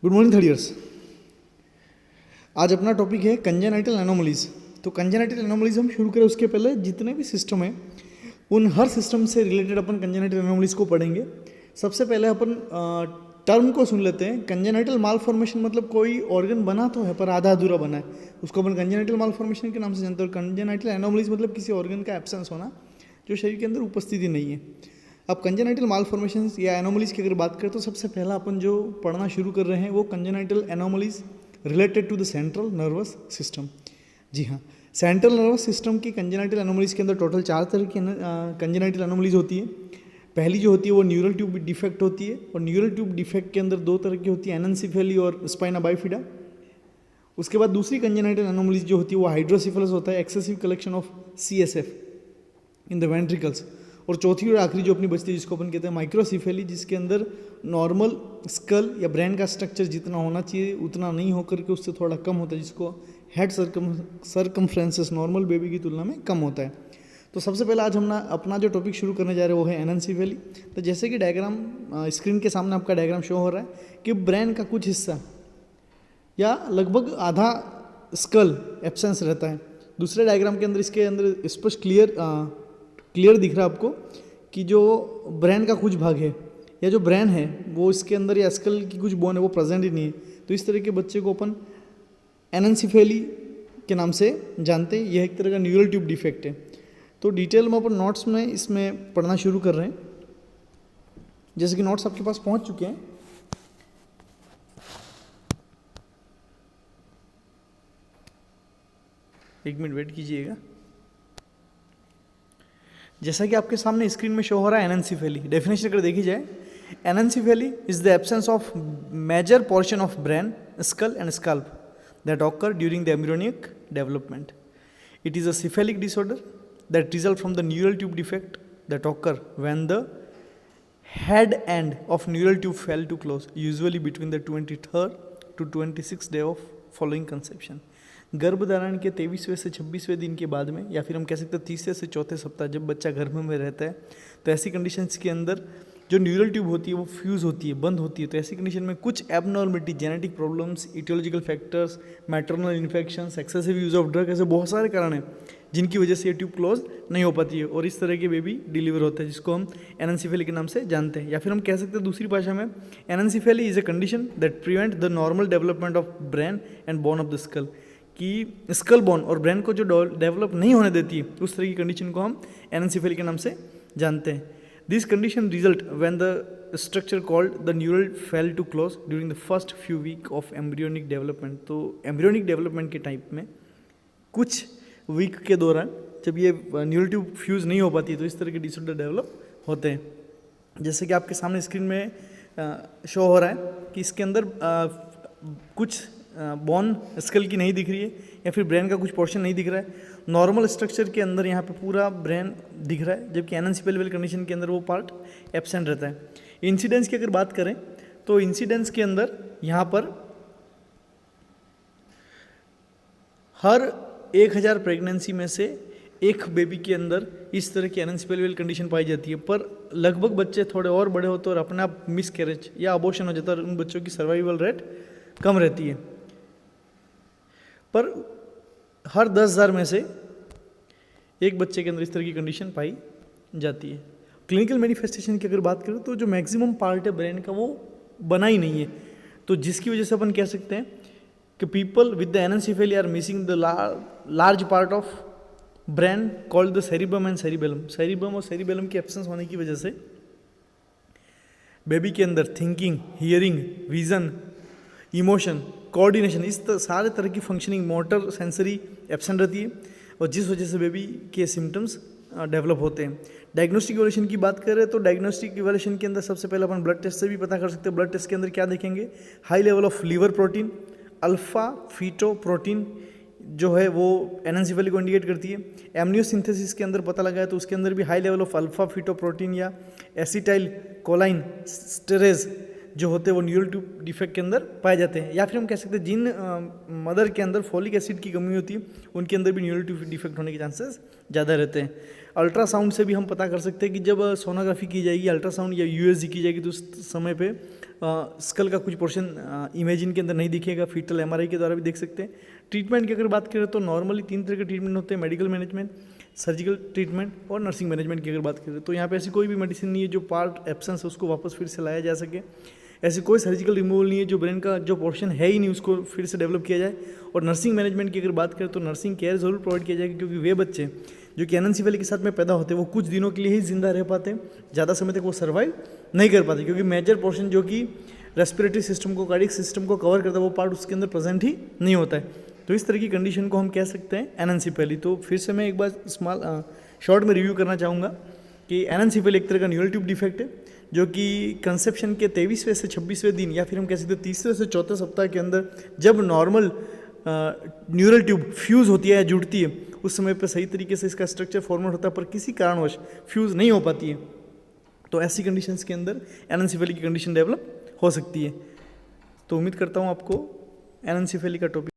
Good morning third years. आज अपना topic है कंजेनाइटल एनोमलीज। तो कंजेनाइटल एनोमलीज हम शुरू करें उसके पहले जितने भी सिस्टम हैं उन हर सिस्टम से रिलेटेड अपन कंजेनाइटल एनोमलीज को पढ़ेंगे। सबसे पहले अपन टर्म को सुन लेते हैं। कंजेनाइटल मालफॉर्मेशन मतलब कोई ऑर्गन बना तो है पर आधा अधूरा बना है, उसको अपन कंजेनाइटल मालफॉर्मेशन के नाम से जानते हैं। और कंजेनाइटल एनोमलीज मतलब किसी ऑर्गन का एब्सेंस होना जो शरीर के अंदर उपस्थिति नहीं है। अब कंजेनाइटल मालफॉर्मेशन या एनोमलीज की अगर बात करें तो सबसे पहला अपन जो पढ़ना शुरू कर रहे हैं वो congenital anomalies related to the central nervous system. जी हाँ, सेंट्रल नर्वस सिस्टम की कंजेनाइटल एनोमलीज के अंदर टोटल 4 तरह की कंजेनाइटल एनोमलीज होती है। पहली जो होती है वो न्यूरल ट्यूब डिफेक्ट होती है, और न्यूरल ट्यूब डिफेक्ट के अंदर 2 तरह की होती है, एनएनसेफेली और स्पाइना बाइफिडा। उसके बाद दूसरी कंजेनाइटल एनोमलीज जो होती है वो हाइड्रोसिफेलस होता है, excessive collection of CSF in the ventricles. और चौथी और आखिरी जो अपनी बचती है जिसको अपन कहते हैं माइक्रोसिफेली, जिसके अंदर नॉर्मल स्कल या ब्रेन का स्ट्रक्चर जितना होना चाहिए उतना नहीं होकर के उससे थोड़ा कम होता है, जिसको हेड सर्कमफ्रेंसेस नॉर्मल बेबी की तुलना में कम होता है। तो सबसे पहले आज हम अपना जो टॉपिक शुरू करने जा रहे हैं वो है एनएनसेफेली। तो जैसे कि डायग्राम स्क्रीन के सामने आपका डायग्राम शो हो रहा है कि ब्रेन का कुछ हिस्सा या लगभग आधा स्कल एब्सेंस रहता है। दूसरे डायग्राम के अंदर इसके अंदर स्पष्ट क्लियर दिख रहा है आपको कि जो ब्रेन का कुछ भाग है या जो ब्रेन है वो इसके अंदर या स्कल की कुछ बोन है वो प्रेजेंट ही नहीं है। तो इस तरह के बच्चे को अपन एनएनसेफेली के नाम से जानते हैं। यह एक तरह का न्यूरल ट्यूब डिफेक्ट है। तो डिटेल में अपन नोट्स में इसमें पढ़ना शुरू कर रहे हैं। जैसे कि नोट्स आपके पास पहुंच चुके हैं। एक मिनट वेट कीजिएगा। जैसा कि आपके सामने स्क्रीन में शो हो रहा है एनएनसेफेली, डेफिनेशन अगर देखी जाए, anencephaly is the absence of major portion of brain, skull and scalp that occur during the embryonic development. It is a cephalic disorder that results from the neural tube defect that occur when the head end of neural tube fell to close, usually between the 23rd to 26th day of following conception. गर्भधारण के 23वें से 26वें दिन के बाद में, या फिर हम कह सकते हैं तीसरे से चौथे सप्ताह जब बच्चा गर्भ में रहता है, तो ऐसी कंडीशंस के अंदर जो न्यूरल ट्यूब होती है वो फ्यूज़ होती है, बंद होती है। तो ऐसी कंडीशन में कुछ abnormality, genetic problems, aetiological factors, maternal infections, excessive use of drug, ऐसे बहुत सारे कारण हैं जिनकी वजह से ये ट्यूब क्लोज नहीं हो पाती है और इस तरह के बेबी डिलीवर होता है, जिसको हम एनएनसेफेली के नाम से जानते हैं। या फिर हम कह सकते हैं दूसरी भाषा में, anencephaly is a condition that prevent the normal development of brain and bone of the skull, कि स्कल बोन और ब्रेन को जो डेवलप नहीं होने देती है उस तरह की कंडीशन को हम एनएनसेफेली के नाम से जानते हैं। This condition result when the structure called the neural fail to close during the first few week of embryonic development. तो एम्ब्रियोनिक डेवलपमेंट के टाइप में कुछ वीक के दौरान जब ये न्यूरल ट्यूब फ्यूज़ नहीं हो पाती तो इस तरह के डिसऑर्डर डेवलप होते हैं। जैसे कि आपके सामने स्क्रीन में शो हो रहा है कि इसके अंदर कुछ बोन स्कल की नहीं दिख रही है या फिर ब्रेन का कुछ पोर्शन नहीं दिख रहा है। नॉर्मल स्ट्रक्चर के अंदर यहाँ पे पूरा ब्रेन दिख रहा है, जबकि एनएनसेफेली वाली कंडीशन के अंदर वो पार्ट एब्सेंट रहता है। इंसिडेंस की अगर बात करें तो इंसिडेंस के अंदर यहाँ पर हर 1000 प्रेगनेंसी में से एक बेबी के अंदर इस तरह की एनएनसेफेली वाली कंडीशन पाई जाती है। पर लगभग बच्चे थोड़े और बड़े होते हैं और अपने आप मिसकैरेज या अबॉर्शन हो जाता है और उन बच्चों की सर्वाइवल रेट कम रहती है। पर हर 10,000 में से एक बच्चे के अंदर इस तरह की कंडीशन पाई जाती है। क्लिनिकल मैनिफेस्टेशन की अगर बात करें तो जो मैक्सिमम पार्ट है ब्रेन का वो बना ही नहीं है, तो जिसकी वजह से अपन कह सकते हैं कि people with the एनएनसेफेली are missing the large part of brain called the सेरिबम and cerebellum. सेरिबम और सेरिबेलम की एब्सेंस होने की वजह से बेबी के अंदर thinking, hearing, vision, emotion, coordination, इस सारे तरह की फंक्शनिंग, मोटर, सेंसरी एब्सेंट रहती है और जिस वजह से बेबी के सिम्टम्स डेवलप होते हैं। डायग्नोस्टिक इवैल्यूएशन की बात करें तो डायग्नोस्टिक इवैल्यूएशन के अंदर सबसे पहले अपन ब्लड टेस्ट से भी पता कर सकते हैं। ब्लड टेस्ट के अंदर क्या देखेंगे, high level of liver protein, alpha feto protein जो है वो एनएनसेफेली को इंडिकेट करती है। एमनियोसिंथेसिस के अंदर पता लगा है तो उसके अंदर भी high level of alpha feto protein या एसिटाइल कोलाइन स्टेरेज जो होते हैं वो न्यूरल ट्यूब डिफेक्ट के अंदर पाए जाते हैं। या फिर हम कह सकते हैं जिन मदर के अंदर फॉलिक एसिड की कमी होती है उनके अंदर भी न्यूरल ट्यूब डिफेक्ट होने के चांसेस ज़्यादा रहते हैं। अल्ट्रासाउंड से भी हम पता कर सकते हैं कि जब सोनोग्राफी की जाएगी, अल्ट्रासाउंड या यूएसजी की जाएगी तो उस समय पे स्कल का कुछ पोर्शन इमेजिन के अंदर नहीं दिखेगा, फीटल एमआरआई के द्वारा भी देख सकते हैं। ट्रीटमेंट की अगर बात करें तो नॉर्मली 3 तरह के ट्रीटमेंट होते हैं, मेडिकल मैनेजमेंट, सर्जिकल ट्रीटमेंट और नर्सिंग मैनेजमेंट की अगर बात करें तो यहाँ पे ऐसी कोई भी मेडिसिन नहीं है जो पार्ट एब्सेंस है उसको वापस फिर से लाया जा सके। ऐसी कोई सर्जिकल रिमूवल नहीं है जो ब्रेन का जो पोर्शन है ही नहीं उसको फिर से डेवलप किया जाए। और नर्सिंग मैनेजमेंट की अगर बात करें तो नर्सिंग केयर ज़रूर प्रोवाइड किया जाएगी, क्योंकि वे बच्चे जो कि एनेंसेफेली के साथ में पैदा होते हैं वो कुछ दिनों के लिए ही जिंदा रह पाते हैं, ज़्यादा समय तक वो सर्वाइव नहीं कर पाते, क्योंकि मेजर पोर्शन जो कि रेस्पिरेटरी सिस्टम को, कार्डियक सिस्टम को कवर करता है वो पार्ट उसके अंदर प्रेजेंट ही नहीं होता है। तो इस तरह की कंडीशन को हम कह सकते हैं एनेंसेफेली। तो फिर से मैं एक बार शॉर्ट में रिव्यू करना चाहूँगा कि एनेंसेफेली एक तरह का न्यूरल ट्यूब डिफेक्ट है जो कि कंसेप्शन के 23वें से 26वें दिन या फिर हम कह सकते हैं 3 से 4 सप्ताह के अंदर जब नॉर्मल न्यूरल ट्यूब फ्यूज़ होती है या जुड़ती है उस समय पर सही तरीके से इसका स्ट्रक्चर फॉर्मेट होता है, पर किसी कारणवश फ्यूज़ नहीं हो पाती है। तो ऐसी कंडीशंस के अंदर एनेंसेफेली की कंडीशन डेवलप हो सकती है। तो उम्मीद करता हूँ आपको एनेंसेफेली का टॉपिक